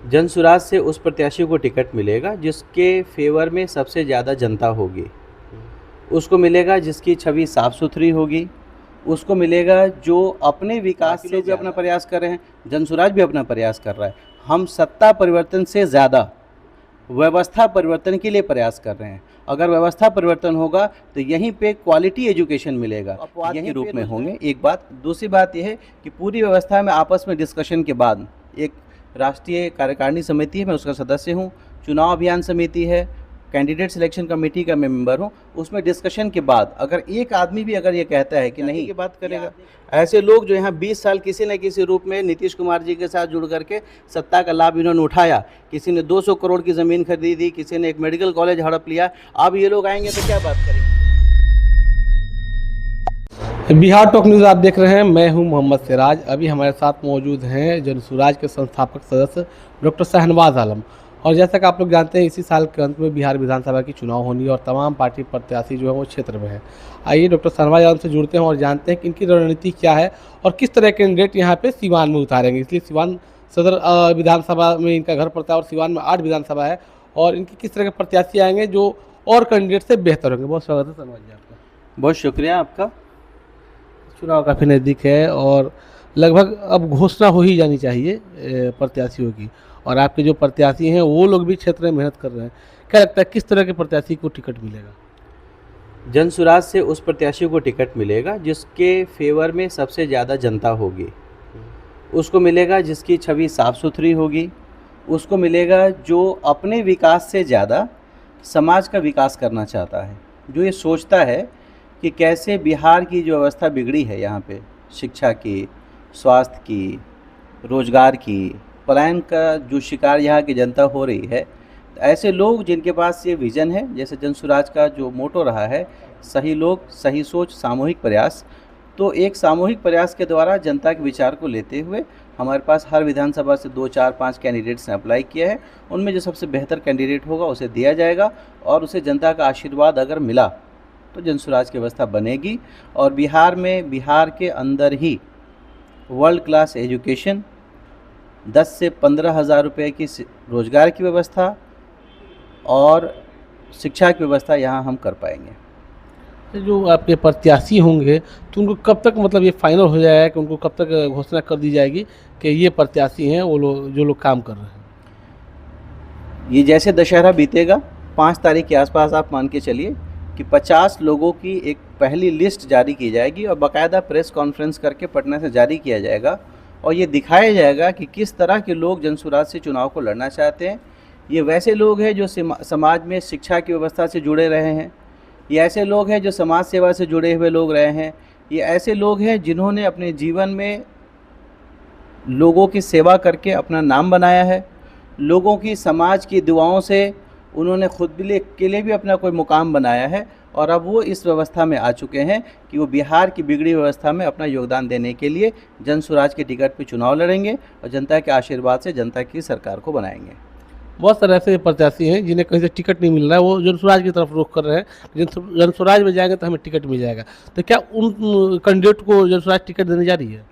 जनसुराज से उस प्रत्याशी को टिकट मिलेगा जिसके फेवर में सबसे ज़्यादा जनता होगी। उसको मिलेगा जिसकी छवि साफ सुथरी होगी। उसको मिलेगा जो अपने विकास से भी अपना प्रयास कर रहे हैं। जनसुराज भी अपना प्रयास कर रहा है। हम सत्ता परिवर्तन से ज़्यादा व्यवस्था परिवर्तन के लिए प्रयास कर रहे हैं। अगर व्यवस्था परिवर्तन होगा तो यहीं पे क्वालिटी एजुकेशन मिलेगा, अपवाद के रूप में होंगे। एक बात। दूसरी बात यह है कि पूरी व्यवस्था में आपस में डिस्कशन के बाद एक राष्ट्रीय कार्यकारिणी समिति है, मैं उसका सदस्य हूँ। चुनाव अभियान समिति है, कैंडिडेट सिलेक्शन कमेटी का मैं मेंबर हूँ। उसमें डिस्कशन के बाद अगर एक आदमी भी अगर ये कहता है कि नहीं, की बात करेगा। ऐसे लोग जो यहाँ 20 साल किसी न किसी रूप में नीतीश कुमार जी के साथ जुड़ करके सत्ता का लाभ इन्होंने उठाया। किसी ने 200 करोड़ की ज़मीन खरीदी, किसी ने एक मेडिकल कॉलेज हड़प लिया। अब ये लोग आएंगे तो क्या बात करेंगे। बिहार टॉक न्यूज़ आप देख रहे हैं। मैं हूं मोहम्मद सिराज। अभी हमारे साथ मौजूद हैं जनसुराज के संस्थापक सदस्य डॉक्टर शाहनवाज आलम। और जैसा कि आप लोग जानते हैं, इसी साल के अंत में बिहार विधानसभा की चुनाव होनी है और तमाम पार्टी प्रत्याशी जो है वो क्षेत्र में है। आइए डॉक्टर शाहनवाज आलम से जुड़ते हैं और जानते हैं कि इनकी रणनीति क्या है और किस तरह के कैंडिडेट यहाँ पे सीवान में उतारेंगे। इसलिए सीवान सदर विधानसभा में इनका घर पड़ता है और सीवान में 8 विधानसभा है और इनकी किस तरह के प्रत्याशी आएंगे जो और कैंडिडेट से बेहतर होंगे। बहुत स्वागत है शाहनवाज जी आपका। बहुत शुक्रिया आपका। चुनाव काफ़ी नज़दीक है और लगभग अब घोषणा हो ही जानी चाहिए प्रत्याशियों की, और आपके जो प्रत्याशी हैं वो लोग भी क्षेत्र में मेहनत कर रहे हैं। क्या लगता है किस तरह के प्रत्याशी को टिकट मिलेगा? जनसुराज से उस प्रत्याशी को टिकट मिलेगा जिसके फेवर में सबसे ज़्यादा जनता होगी। उसको मिलेगा जिसकी छवि साफ सुथरी होगी। उसको मिलेगा जो अपने विकास से ज़्यादा समाज का विकास करना चाहता है, जो ये सोचता है कि कैसे बिहार की जो अवस्था बिगड़ी है यहाँ पे, शिक्षा की, स्वास्थ्य की, रोजगार की, पलायन का जो शिकार यहाँ की जनता हो रही है। ऐसे लोग जिनके पास ये विज़न है, जैसे जनसुराज का जो मोटो रहा है, सही लोग, सही सोच, सामूहिक प्रयास। तो एक सामूहिक प्रयास के द्वारा जनता के विचार को लेते हुए हमारे पास हर विधानसभा से 2, 4, 5 कैंडिडेट्स ने अप्लाई किया है। उनमें जो सबसे बेहतर कैंडिडेट होगा उसे दिया जाएगा और उसे जनता का आशीर्वाद अगर मिला तो जनसुराज की व्यवस्था बनेगी। और बिहार में, बिहार के अंदर ही वर्ल्ड क्लास एजुकेशन, 10 से 15 हज़ार रुपये की रोज़गार की व्यवस्था और शिक्षा की व्यवस्था यहाँ हम कर पाएंगे। जो आपके प्रत्याशी होंगे तो उनको कब तक, मतलब ये फाइनल हो जाएगा कि उनको कब तक घोषणा कर दी जाएगी कि ये प्रत्याशी हैं वो लोग जो लोग काम कर रहे हैं? ये जैसे दशहरा बीतेगा 5 तारीख के आसपास आप मान के चलिए कि 50 लोगों की एक पहली लिस्ट जारी की जाएगी और बाकायदा प्रेस कॉन्फ्रेंस करके पटना से जारी किया जाएगा और ये दिखाया जाएगा कि किस तरह के लोग जनसुराज से चुनाव को लड़ना चाहते हैं। ये वैसे लोग हैं जो समाज में शिक्षा की व्यवस्था से जुड़े रहे हैं। ये ऐसे लोग हैं जो समाज सेवा से जुड़े हुए लोग रहे हैं। ये ऐसे लोग हैं जिन्होंने अपने जीवन में लोगों की सेवा करके अपना नाम बनाया है। लोगों की, समाज की दुआओं से उन्होंने खुद के लिए भी अपना कोई मुकाम बनाया है और अब वो इस व्यवस्था में आ चुके हैं कि वो बिहार की बिगड़ी व्यवस्था में अपना योगदान देने के लिए जनसुराज के टिकट पे चुनाव लड़ेंगे और जनता के आशीर्वाद से जनता की सरकार को बनाएंगे। बहुत सारे ऐसे प्रत्याशी हैं जिन्हें कहीं से टिकट नहीं मिल रहा है, वो जनसुराज की तरफ रुख कर रहे हैं। जनसुराज में जाएंगे तो हमें टिकट मिल जाएगा। तो क्या उन कैंडिडेट को जनसुराज टिकट देने जा रही है?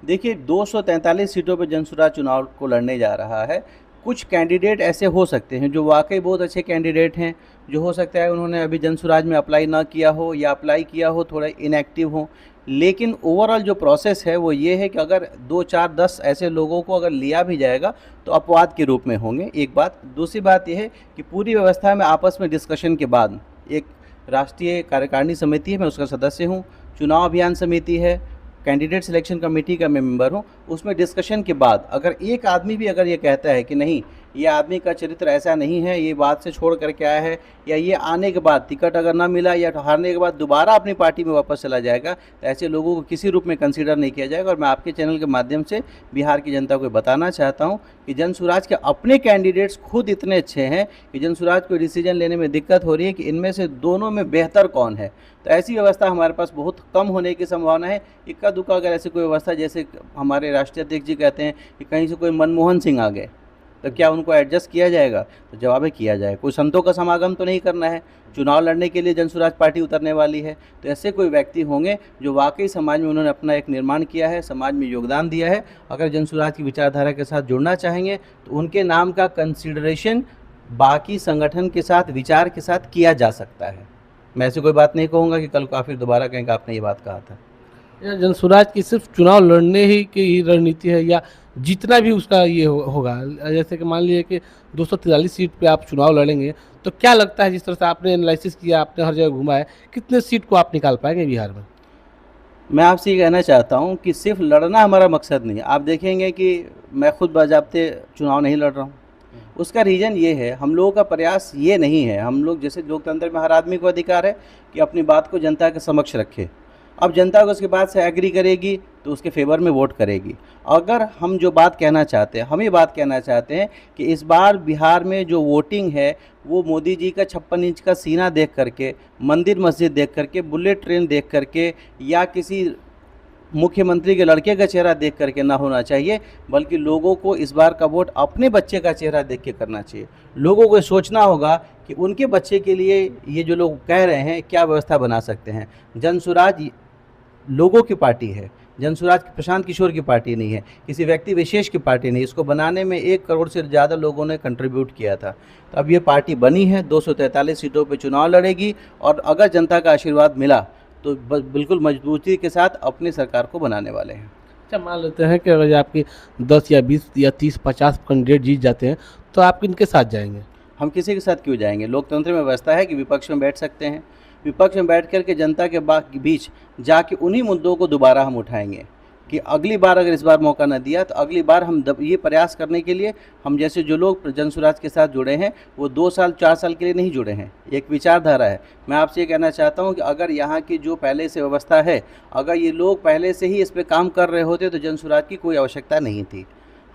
देखिए, 243 सीटों पर जनसुराज चुनाव को लड़ने जा रहा है। कुछ कैंडिडेट ऐसे हो सकते हैं जो वाकई बहुत अच्छे कैंडिडेट हैं, जो हो सकता है उन्होंने अभी जनसुराज में अप्लाई ना किया हो या अप्लाई किया हो थोड़ा इनएक्टिव हो। लेकिन ओवरऑल जो प्रोसेस है वो ये है कि अगर 2, 4, 10 ऐसे लोगों को अगर लिया भी जाएगा तो अपवाद के रूप में होंगे। एक बात। दूसरी बात यह है कि पूरी व्यवस्था में आपस में डिस्कशन के बाद एक राष्ट्रीय कार्यकारिणी समिति है, मैं उसका सदस्य हूँ। चुनाव अभियान समिति है, कैंडिडेट सिलेक्शन कमेटी का मैं मेंबर हूँ। उसमें डिस्कशन के बाद अगर एक आदमी भी अगर ये कहता है कि नहीं, ये आदमी का चरित्र ऐसा नहीं है, ये बात से छोड़ करके आया है, या ये आने के बाद टिकट अगर ना मिला या हारने के बाद दोबारा अपनी पार्टी में वापस चला जाएगा, तो ऐसे लोगों को किसी रूप में कंसीडर नहीं किया जाएगा। और मैं आपके चैनल के माध्यम से बिहार की जनता को बताना चाहता हूँ कि जनसुराज के अपने कैंडिडेट्स खुद इतने अच्छे हैं कि जनसुराज को डिसीजन लेने में दिक्कत हो रही है कि इनमें से दोनों में बेहतर कौन है। तो ऐसी व्यवस्था हमारे पास बहुत कम होने की संभावना है। इक्का दुक्का अगर ऐसी कोई व्यवस्था, जैसे हमारे राष्ट्रीय अध्यक्ष जी कहते हैं कि कहीं से कोई मनमोहन सिंह आ गए, तो क्या उनको एडजस्ट किया जाएगा? तो जवाब है किया जाएगा। कोई संतों का समागम तो नहीं करना है, चुनाव लड़ने के लिए जनसुराज पार्टी उतरने वाली है। तो ऐसे कोई व्यक्ति होंगे जो वाकई समाज में उन्होंने अपना एक निर्माण किया है, समाज में योगदान दिया है, अगर जनसुराज की विचारधारा के साथ जुड़ना चाहेंगे तो उनके नाम का कंसिडरेशन बाकी संगठन के साथ, विचार के साथ किया जा सकता है। मैं ऐसी कोई बात नहीं कहूँगा कि कल को आप फिर दोबारा कहेंगे आपने ये बात कहा था। या जनसुराज की सिर्फ चुनाव लड़ने ही की रणनीति है, या जितना भी उसका ये होगा, जैसे कि मान लीजिए कि 243 सीट पे आप चुनाव लड़ेंगे, तो क्या लगता है, जिस तरह से आपने एनालिसिस किया, आपने हर जगह घूमा है, कितने सीट को आप निकाल पाएंगे बिहार में? मैं आपसे ये कहना चाहता हूँ कि सिर्फ लड़ना हमारा मकसद नहीं है। आप देखेंगे कि मैं खुद बाज़ाब्ते चुनाव नहीं लड़ रहा हूँ। उसका रीज़न ये है, हम लोगों का प्रयास ये नहीं है, हम लोग जैसे लोकतंत्र में हर आदमी को अधिकार है कि अपनी बात को जनता के समक्ष रखे। अब जनता को उसके बाद से एग्री करेगी तो उसके फेवर में वोट करेगी। अगर हम जो बात कहना चाहते हैं, हम ये बात कहना चाहते हैं कि इस बार बिहार में जो वोटिंग है वो मोदी जी का 56 इंच का सीना देख करके, मंदिर मस्जिद देख करके, बुलेट ट्रेन देख करके या किसी मुख्यमंत्री के लड़के का चेहरा देख करके ना होना चाहिए, बल्कि लोगों को इस बार का वोट अपने बच्चे का चेहरा देख के करना चाहिए। लोगों को सोचना होगा कि उनके बच्चे के लिए ये जो लोग कह रहे हैं क्या व्यवस्था बना सकते हैं। जनसुराज लोगों की पार्टी है, जनसुराज प्रशांत किशोर की पार्टी नहीं है, किसी व्यक्ति विशेष की पार्टी नहीं। इसको बनाने में 1 करोड़ से ज़्यादा लोगों ने कंट्रीब्यूट किया था। तो अब ये पार्टी बनी है, 243 सीटों पे चुनाव लड़ेगी और अगर जनता का आशीर्वाद मिला तो बिल्कुल मजबूती के साथ अपनी सरकार को बनाने वाले हैं। अच्छा, मान लेते हैं कि अगर आपके 10 या 20 या 30 50 कैंडिडेट जीत जाते हैं, तो आप किनके साथ जाएंगे? हम किसी के साथ क्यों जाएंगे? लोकतंत्र में व्यवस्था है कि विपक्ष में बैठ सकते हैं। विपक्ष में बैठ कर के जनता के बीच जाके उन्हीं मुद्दों को दोबारा हम उठाएंगे कि अगली बार अगर इस बार मौका न दिया तो अगली बार हम ये प्रयास करने के लिए, हम जैसे जो लोग जनसुराज के साथ जुड़े हैं वो 2 साल 4 साल के लिए नहीं जुड़े हैं, एक विचारधारा है। मैं आपसे ये कहना चाहता हूँ कि अगर यहाँ की जो पहले से व्यवस्था है, अगर ये लोग पहले से ही इस पर काम कर रहे होते तो जनसुराज की कोई आवश्यकता नहीं थी।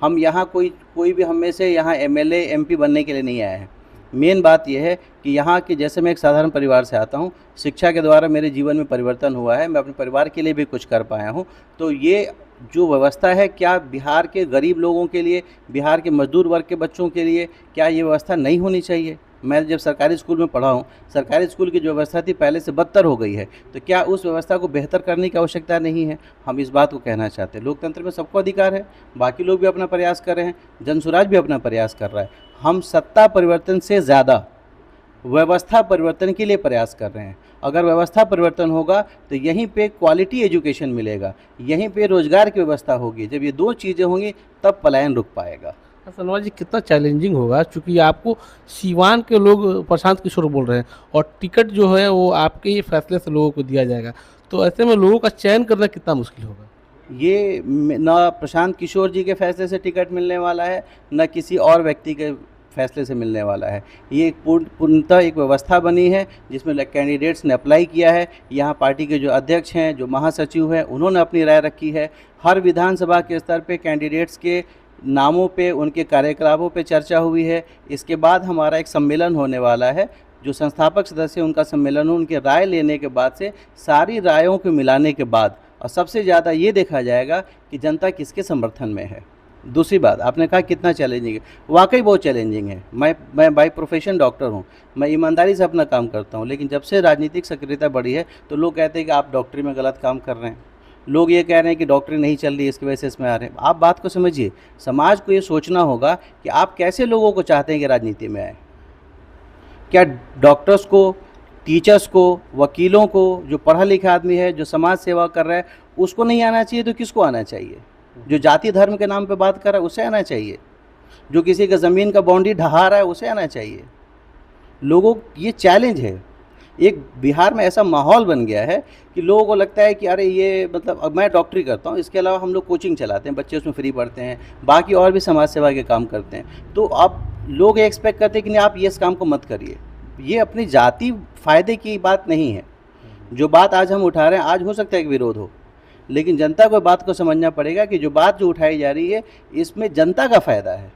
हम यहाँ कोई भी हम में से यहाँ MLA MP बनने के लिए नहीं आए हैं। मेन बात यह है कि यहाँ के, जैसे मैं एक साधारण परिवार से आता हूँ, शिक्षा के द्वारा मेरे जीवन में परिवर्तन हुआ है, मैं अपने परिवार के लिए भी कुछ कर पाया हूँ। तो ये जो व्यवस्था है, क्या बिहार के गरीब लोगों के लिए, बिहार के मजदूर वर्ग के बच्चों के लिए क्या ये व्यवस्था नहीं होनी चाहिए? मैं जब सरकारी स्कूल में पढ़ा हूँ, सरकारी स्कूल की जो व्यवस्था थी पहले से बदतर हो गई है, तो क्या उस व्यवस्था को बेहतर करने की आवश्यकता नहीं है? हम इस बात को कहना चाहते हैं। लोकतंत्र में सबको अधिकार है, बाकी लोग भी अपना प्रयास कर रहे हैं, जनसुराज भी अपना प्रयास कर रहा है। हम सत्ता परिवर्तन से ज़्यादा व्यवस्था परिवर्तन के लिए प्रयास कर रहे हैं। अगर व्यवस्था परिवर्तन होगा तो यहीं पे क्वालिटी एजुकेशन मिलेगा, यहीं पे रोज़गार की व्यवस्था होगी। जब ये 2 चीज़ें होंगी तब पलायन रुक पाएगा। सनवाल जी, कितना चैलेंजिंग होगा, चूँकि आपको सीवान के लोग प्रशांत किशोर बोल रहे हैं और टिकट जो है वो आपके ही फैसले से लोगों को दिया जाएगा, तो ऐसे में लोगों का चयन करना कितना मुश्किल होगा? ये न प्रशांत किशोर जी के फैसले से टिकट मिलने वाला है, न किसी और व्यक्ति के फैसले से मिलने वाला है। ये पूर्णतः एक व्यवस्था बनी है जिसमें कैंडिडेट्स ने अप्लाई किया है। यहाँ पार्टी के जो अध्यक्ष हैं, जो महासचिव हैं, उन्होंने अपनी राय रखी है। हर विधानसभा के स्तर पे कैंडिडेट्स के नामों पे, उनके कार्यकलापों पे चर्चा हुई है। इसके बाद हमारा एक सम्मेलन होने वाला है, जो संस्थापक सदस्य उनका सम्मेलन हो, उनके राय लेने के बाद से सारी रायों को मिलाने के बाद और सबसे ज़्यादा ये देखा जाएगा कि जनता किसके समर्थन में है। दूसरी बात, आपने कहा कितना चैलेंजिंग है, वाकई बहुत चैलेंजिंग है। मैं बाय प्रोफेशन डॉक्टर हूँ, मैं ईमानदारी से अपना काम करता हूँ, लेकिन जब से राजनीतिक सक्रियता बढ़ी है तो लोग कहते हैं कि आप डॉक्टरी में गलत काम कर रहे हैं। लोग ये कह रहे हैं कि डॉक्टरी नहीं चल रही, इसकी वजह से इसमें आ रहे हैं। आप बात को समझिए, समाज को ये सोचना होगा कि आप कैसे लोगों को चाहते हैं कि राजनीति में आए। क्या डॉक्टर्स को, टीचर्स को, वकीलों को, जो पढ़ा लिखा आदमी है, जो समाज सेवा कर रहा है, उसको नहीं आना चाहिए तो किसको आना चाहिए? जो जाति धर्म के नाम पे बात कर रहा है उसे आना चाहिए, जो किसी का ज़मीन का बाउंड्री ढहा रहा है उसे आना चाहिए। लोगों, ये चैलेंज है। एक बिहार में ऐसा माहौल बन गया है कि लोगों को लगता है कि अरे ये मतलब, अब मैं डॉक्टरी करता हूँ, इसके अलावा हम लोग कोचिंग चलाते हैं, बच्चे उसमें फ्री पढ़ते हैं, बाकी और भी समाज सेवा के काम करते हैं। तो अब लोग एक्सपेक्ट करते हैं कि नहीं, आप ये इस काम को मत करिए। ये अपनी जाति फ़ायदे की बात नहीं है। जो बात आज हम उठा रहे हैं, आज हो सकता है कि विरोध हो, लेकिन जनता को बात को समझना पड़ेगा कि जो बात जो उठाई जा रही है इसमें जनता का फ़ायदा है।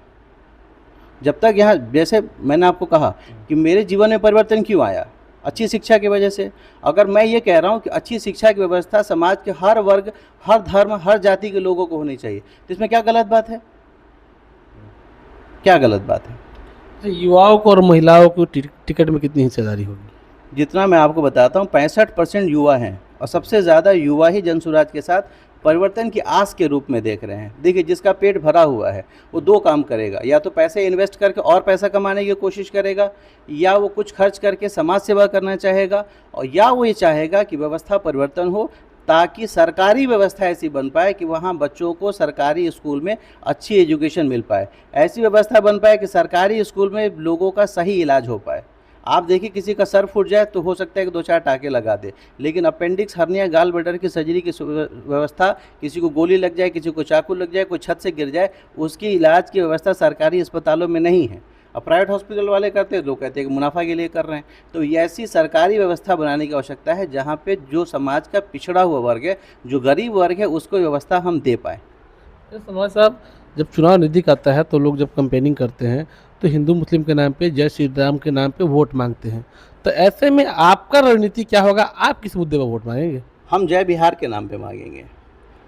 जब तक यहाँ, जैसे मैंने आपको कहा कि मेरे जीवन में परिवर्तन क्यों आया, अच्छी शिक्षा की वजह से। अगर मैं ये कह रहा हूँ कि अच्छी शिक्षा की व्यवस्था समाज के हर वर्ग, हर धर्म, हर जाति के लोगों को होनी चाहिए, तो इसमें क्या गलत बात है? क्या गलत बात है? युवाओं को और महिलाओं को टिकट में कितनी हिस्सेदारी होगी? जितना मैं आपको बताता हूँ 65% युवा हैं और सबसे ज़्यादा युवा ही जनसुराज के साथ परिवर्तन की आस के रूप में देख रहे हैं। देखिए, जिसका पेट भरा हुआ है वो दो काम करेगा, या तो पैसे इन्वेस्ट करके और पैसा कमाने की कोशिश करेगा, या वो कुछ खर्च करके समाज सेवा करना चाहेगा, और या वो ये चाहेगा कि व्यवस्था परिवर्तन हो ताकि सरकारी व्यवस्था ऐसी बन पाए कि वहाँ बच्चों को सरकारी स्कूल में अच्छी एजुकेशन मिल पाए, ऐसी व्यवस्था बन पाए कि सरकारी स्कूल में लोगों का सही इलाज हो पाए। आप देखिए, किसी का सर फूट जाए तो हो सकता है कि 2-4 टाँके लगा दे, लेकिन अपेंडिक्स, हर्निया, गाल ब्लैडर की सर्जरी की व्यवस्था, किसी को गोली लग जाए, किसी को चाकू लग जाए, कोई छत से गिर जाए, उसकी इलाज की व्यवस्था सरकारी अस्पतालों में नहीं है। अब प्राइवेट हॉस्पिटल वाले करते हैं, लोग कहते हैं कि मुनाफा के लिए कर रहे हैं। तो ऐसी सरकारी व्यवस्था बनाने की आवश्यकता है जहाँ पे जो समाज का पिछड़ा हुआ वर्ग है, जो गरीब वर्ग है, उसको व्यवस्था हम दे पाएँ। समाज साहब, जब चुनाव नज़दीक आता है तो लोग जब कैंपेनिंग करते हैं तो हिंदू मुस्लिम के नाम पे, जय श्री राम के नाम पे वोट मांगते हैं। तो ऐसे में आपका रणनीति क्या होगा? आप किस मुद्दे पर वोट मांगेंगे? हम जय बिहार के नाम पे मांगेंगे।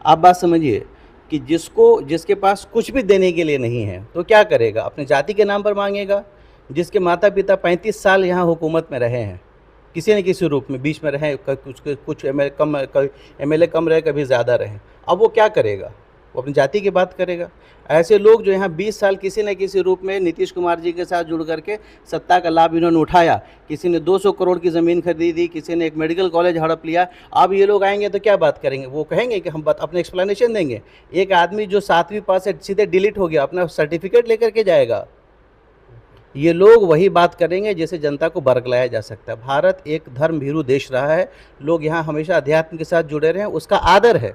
आप बात समझिए कि जिसके पास कुछ भी देने के लिए नहीं है तो क्या करेगा? अपने जाति के नाम पर मांगेगा। जिसके माता पिता 35 साल यहाँ हुकूमत में रहे हैं, किसी न किसी रूप में, बीच में रहे, कुछ एमएलए कम रहे, कभी ज़्यादा रहे, अब वो क्या करेगा? वो अपनी जाति की बात करेगा। ऐसे लोग जो यहाँ 20 साल किसी न किसी रूप में नीतीश कुमार जी के साथ जुड़ करके सत्ता का लाभ इन्होंने उठाया, किसी ने 200 करोड़ की ज़मीन खरीदी, किसी ने एक मेडिकल कॉलेज हड़प लिया। अब ये लोग आएंगे तो क्या बात करेंगे? वो कहेंगे कि हम अपने एक्सप्लेनेशन देंगे। एक आदमी जो 7वीं पास से सीधे डिलीट हो गया, अपना सर्टिफिकेट लेकर के जाएगा। ये लोग वही बात करेंगे जिसे जनता को बरगलाया जा सकता है। भारत एक धर्म भीरू देश रहा है, लोग यहाँ हमेशा अध्यात्म के साथ जुड़े रहे हैं, उसका आदर है।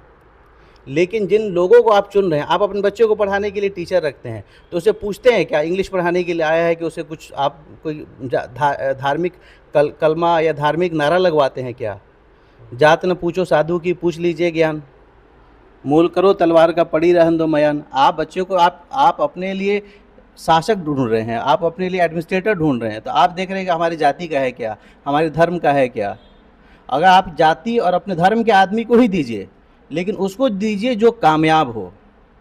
लेकिन जिन लोगों को आप चुन रहे हैं, आप अपने बच्चों को पढ़ाने के लिए टीचर रखते हैं तो उसे पूछते हैं क्या इंग्लिश पढ़ाने के लिए आया है, कि उसे कुछ आप कोई धार्मिक कलमा या धार्मिक नारा लगवाते हैं क्या? जात न पूछो साधु की, पूछ लीजिए ज्ञान, मोल करो तलवार का, पड़ी रहन दो मयान। आप बच्चों को आप अपने लिए शासक ढूंढ रहे हैं, आप अपने लिए एडमिनिस्ट्रेटर ढूंढ रहे हैं, तो आप देख रहे हैं कि हमारी जाति का है क्या, हमारे धर्म का है क्या? अगर आप जाति और अपने धर्म के आदमी को ही दीजिए, लेकिन उसको दीजिए जो कामयाब हो।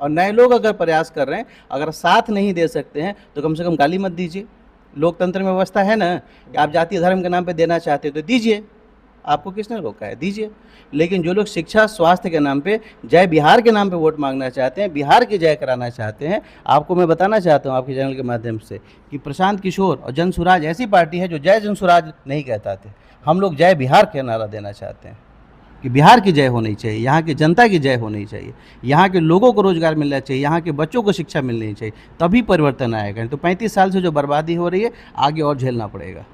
और नए लोग अगर प्रयास कर रहे हैं, अगर साथ नहीं दे सकते हैं तो कम से कम गाली मत दीजिए। लोकतंत्र में व्यवस्था है ना कि आप जाति धर्म के नाम पे देना चाहते हो तो दीजिए, आपको किसने रोका है? दीजिए। लेकिन जो लोग शिक्षा स्वास्थ्य के नाम पे, जय बिहार के नाम पे वोट मांगना चाहते हैं, बिहार की जय कराना चाहते हैं, आपको मैं बताना चाहता हूँ आपके चैनल के माध्यम से कि प्रशांत किशोर और जनसुराज ऐसी पार्टी है जो जय जनसुराज नहीं कहता थे। हम लोग जय बिहार का नारा देना चाहते हैं कि बिहार की जय होनी चाहिए, यहाँ की जनता की जय होनी चाहिए, यहाँ के लोगों को रोजगार मिलना चाहिए, यहाँ के बच्चों को शिक्षा मिलनी चाहिए, तभी परिवर्तन आएगा। तो 35 साल से जो बर्बादी हो रही है, आगे और झेलना पड़ेगा।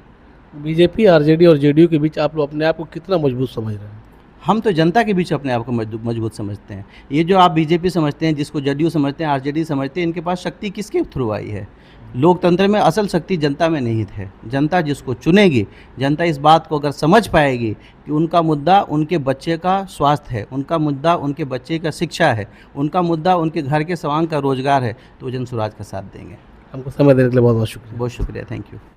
बीजेपी, आरजेडी और जेडीयू के बीच आप लोग अपने आप को कितना मजबूत समझ रहे हैं? हम तो जनता के बीच अपने आप को मजबूत समझते हैं। ये जो आप बीजेपी समझते हैं, जिसको जेडीयू समझते हैं, आरजेडी समझते हैं, इनके पास शक्ति किसके थ्रू आई है? लोकतंत्र में असल शक्ति जनता में निहित है। जनता जिसको चुनेगी, जनता इस बात को अगर समझ पाएगी कि उनका मुद्दा उनके बच्चे का स्वास्थ्य है, उनका मुद्दा उनके बच्चे का शिक्षा है, उनका मुद्दा उनके घर के स्वांग का रोजगार है, तो जनसुराज का साथ देंगे। हमको समय देने के लिए बहुत बहुत शुक्रिया। बहुत शुक्रिया, थैंक यू।